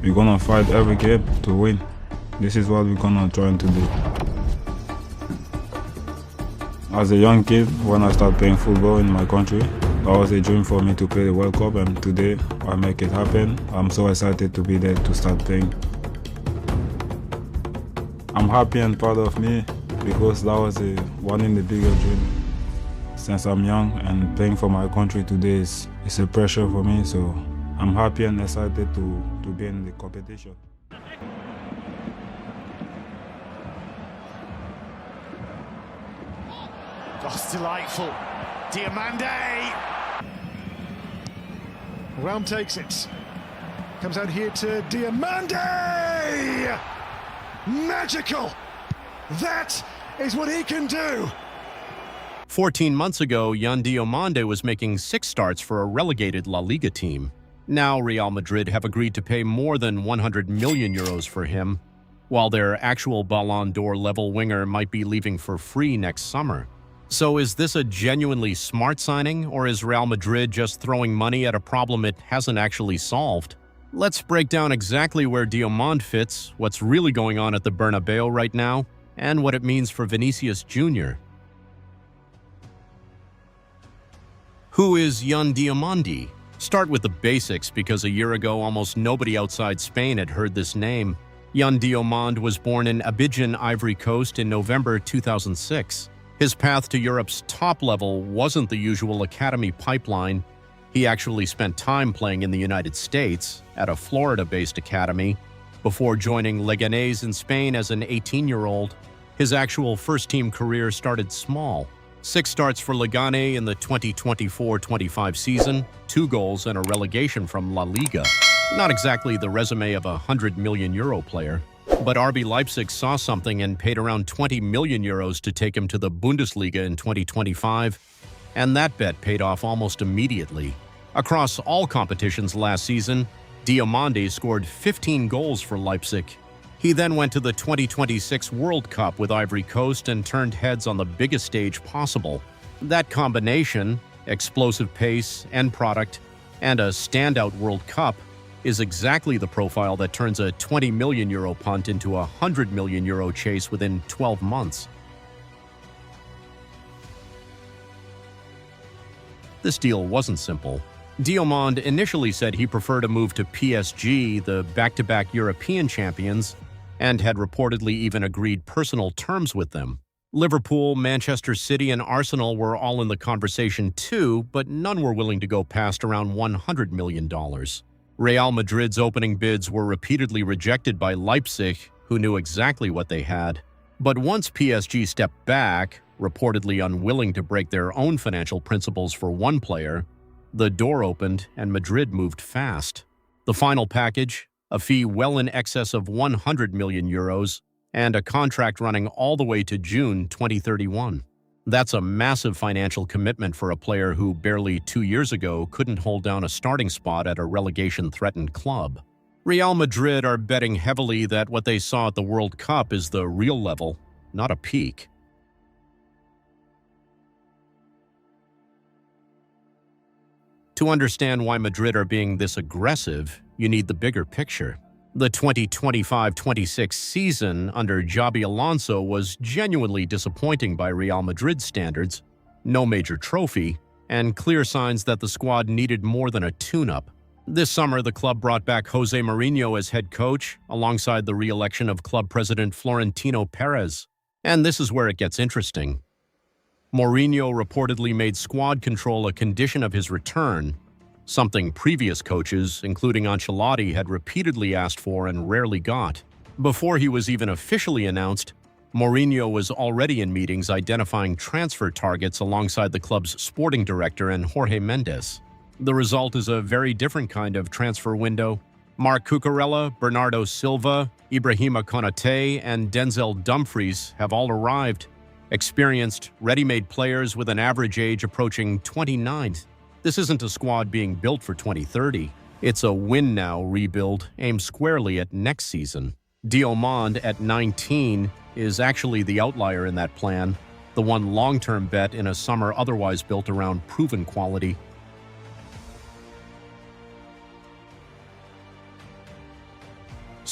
We're gonna fight every game to win. This is what we're gonna try to do. As a young kid, when I started playing football in my country, that was a dream for me to play the World Cup, and today I make it happen. I'm so excited to be there to start playing. I'm happy and proud of me because that was one in the bigger dream. Since I'm young and playing for my country today is a pressure for me, so I'm happy and excited to be in the competition. That's delightful. Diomande! Ram takes it. Comes out here to Diomande! Magical! That is what he can do! 14 months ago, Diomande was making 6 starts for a relegated La Liga team. Now Real Madrid have agreed to pay more than 100 million euros for him, while their actual Ballon d'Or level winger might be leaving for free next summer. So is this a genuinely smart signing, or is Real Madrid just throwing money at a problem it hasn't actually solved? Let's break down exactly where Diomande fits, what's really going on at the Bernabeu right now, and what it means for Vinicius Jr. Who is Diomande? Start with the basics, because a year ago almost nobody outside Spain had heard this name. Diomande was born in Abidjan, Ivory Coast in November 2006. His path to Europe's top level wasn't the usual academy pipeline. He actually spent time playing in the United States at a Florida-based academy before joining Leganés in Spain as an 18-year-old. His actual first-team career started small. 6 starts for Leganés in the 2024-25 season, 2 goals and a relegation from La Liga. Not exactly the resume of a 100 million euro player. But RB Leipzig saw something and paid around 20 million euros to take him to the Bundesliga in 2025, and that bet paid off almost immediately. Across all competitions last season, Diomande scored 15 goals for Leipzig. He then went to the 2026 World Cup with Ivory Coast and turned heads on the biggest stage possible. That combination, explosive pace, end product, and a standout World Cup, is exactly the profile that turns a 20 million euro punt into a 100 million euro chase within 12 months. This deal wasn't simple. Diomande initially said he preferred a move to PSG, the back-to-back European champions, and had reportedly even agreed personal terms with them. Liverpool, Manchester City, and Arsenal were all in the conversation too, but none were willing to go past around $100 million. Real Madrid's opening bids were repeatedly rejected by Leipzig, who knew exactly what they had. But once PSG stepped back, reportedly unwilling to break their own financial principles for one player, the door opened and Madrid moved fast. The final package, a fee well in excess of 100 million euros, and a contract running all the way to June 2031. That's a massive financial commitment for a player who barely 2 years ago couldn't hold down a starting spot at a relegation-threatened club. Real Madrid are betting heavily that what they saw at the World Cup is the real level, not a peak. To understand why Madrid are being this aggressive, you need the bigger picture. The 2025-26 season under Xabi Alonso was genuinely disappointing by Real Madrid standards. No major trophy, and clear signs that the squad needed more than a tune-up. This summer, the club brought back Jose Mourinho as head coach, alongside the re-election of club president Florentino Perez. And this is where it gets interesting. Mourinho reportedly made squad control a condition of his return, something previous coaches, including Ancelotti, had repeatedly asked for and rarely got. Before he was even officially announced, Mourinho was already in meetings identifying transfer targets alongside the club's sporting director and Jorge Mendes. The result is a very different kind of transfer window. Marc Cucurella, Bernardo Silva, Ibrahima Konate, and Denzel Dumfries have all arrived. Experienced, ready-made players with an average age approaching 29. This isn't a squad being built for 2030. It's a win-now rebuild aimed squarely at next season. Diomande, at 19, is actually the outlier in that plan, the one long-term bet in a summer otherwise built around proven quality.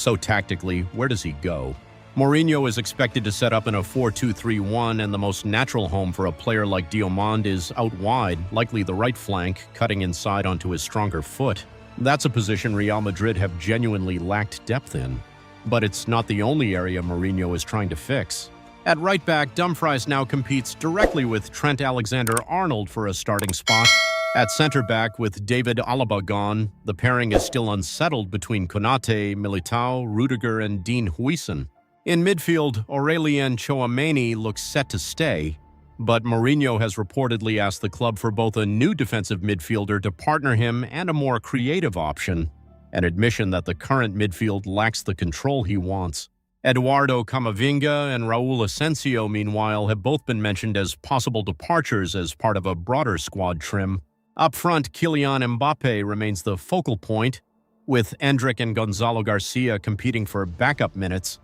So tactically, where does he go? Mourinho is expected to set up in a 4-2-3-1, and the most natural home for a player like Diomande is out wide, likely the right flank, cutting inside onto his stronger foot. That's a position Real Madrid have genuinely lacked depth in. But it's not the only area Mourinho is trying to fix. At right back, Dumfries now competes directly with Trent Alexander-Arnold for a starting spot. At center-back, with David Alaba gone, the pairing is still unsettled between Konate, Militao, Rudiger, and Dean Huijsen. In midfield, Aurelien Tchouameni looks set to stay, but Mourinho has reportedly asked the club for both a new defensive midfielder to partner him and a more creative option, an admission that the current midfield lacks the control he wants. Eduardo Camavinga and Raul Asensio, meanwhile, have both been mentioned as possible departures as part of a broader squad trim. Up front, Kylian Mbappe remains the focal point, with Endrick and Gonzalo Garcia competing for backup minutes.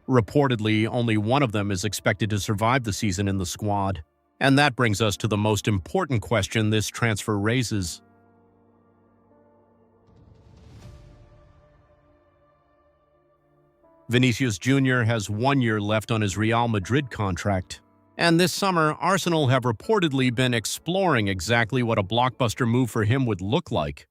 Reportedly, only one of them is expected to survive the season in the squad. And that brings us to the most important question this transfer raises. Vinicius Jr. has 1 year left on his Real Madrid contract. And this summer, Arsenal have reportedly been exploring exactly what a blockbuster move for him would look like.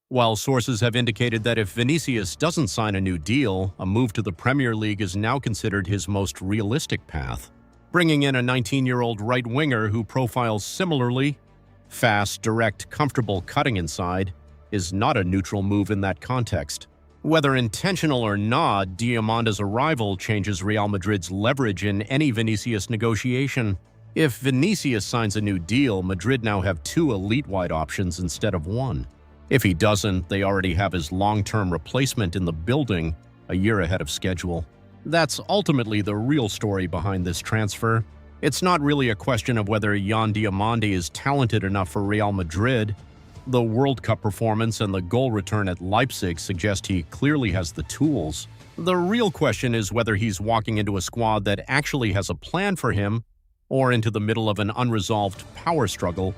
While sources have indicated that if Vinicius doesn't sign a new deal, a move to the Premier League is now considered his most realistic path. Bringing in a 19-year-old right winger who profiles similarly, fast, direct, comfortable cutting inside, is not a neutral move in that context. Whether intentional or not, Diomande's arrival changes Real Madrid's leverage in any Vinicius negotiation. If Vinicius signs a new deal, Madrid now have 2 elite-wide options instead of 1. If he doesn't, they already have his long-term replacement in the building, a year ahead of schedule. That's ultimately the real story behind this transfer. It's not really a question of whether Yan Diomande is talented enough for Real Madrid. The World Cup performance and the goal return at Leipzig suggest he clearly has the tools. The real question is whether he's walking into a squad that actually has a plan for him, or into the middle of an unresolved power struggle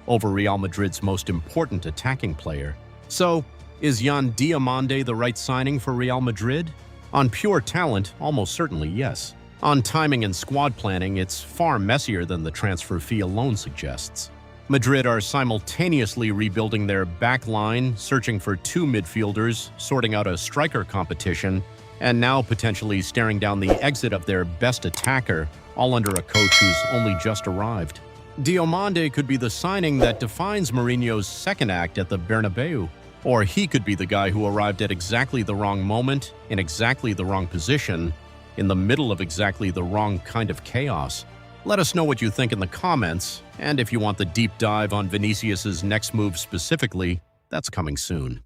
over Real Madrid's most important attacking player. So, is Yan Diomande the right signing for Real Madrid? On pure talent, almost certainly yes. On timing and squad planning, it's far messier than the transfer fee alone suggests. Madrid are simultaneously rebuilding their back line, searching for 2 midfielders, sorting out a striker competition, and now potentially staring down the exit of their best attacker, all under a coach who's only just arrived. Diomande could be the signing that defines Mourinho's second act at the Bernabeu, or he could be the guy who arrived at exactly the wrong moment, in exactly the wrong position, in the middle of exactly the wrong kind of chaos. Let us know what you think in the comments, and if you want the deep dive on Vinicius's next move specifically, that's coming soon.